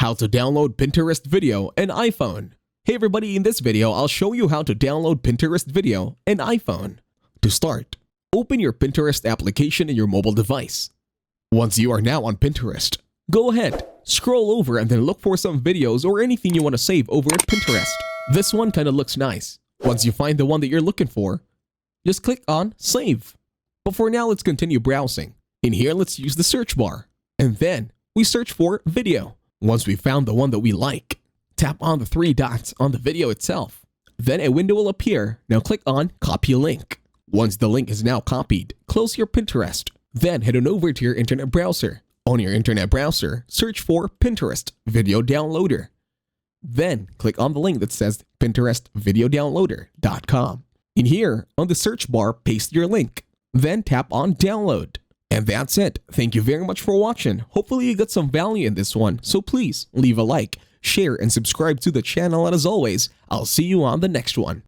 How to download Pinterest video and iPhone. Hey everybody, in this video, I'll show you how to download Pinterest video and iPhone. To start, open your Pinterest application in your mobile device. Once you are now on Pinterest, go ahead, scroll over and then look for some videos or anything you want to save over at Pinterest. This one kind of looks nice. Once you find the one that you're looking for, just click on Save. But for now, let's continue browsing. In here, let's use the search bar. And then, we search for video. Once we found the one that we like, tap on the three dots on the video itself. Then a window will appear. Now click on Copy Link. Once the link is now copied, close your Pinterest. Then head on over to your internet browser. On your internet browser, search for Pinterest Video Downloader. Then click on the link that says pinterestvideodownloader.com. In here, on the search bar, paste your link. Then tap on Download. And that's it. Thank you very much for watching. Hopefully you got some value in this one. So please leave a like, share, and subscribe to the channel. And as always, I'll see you on the next one.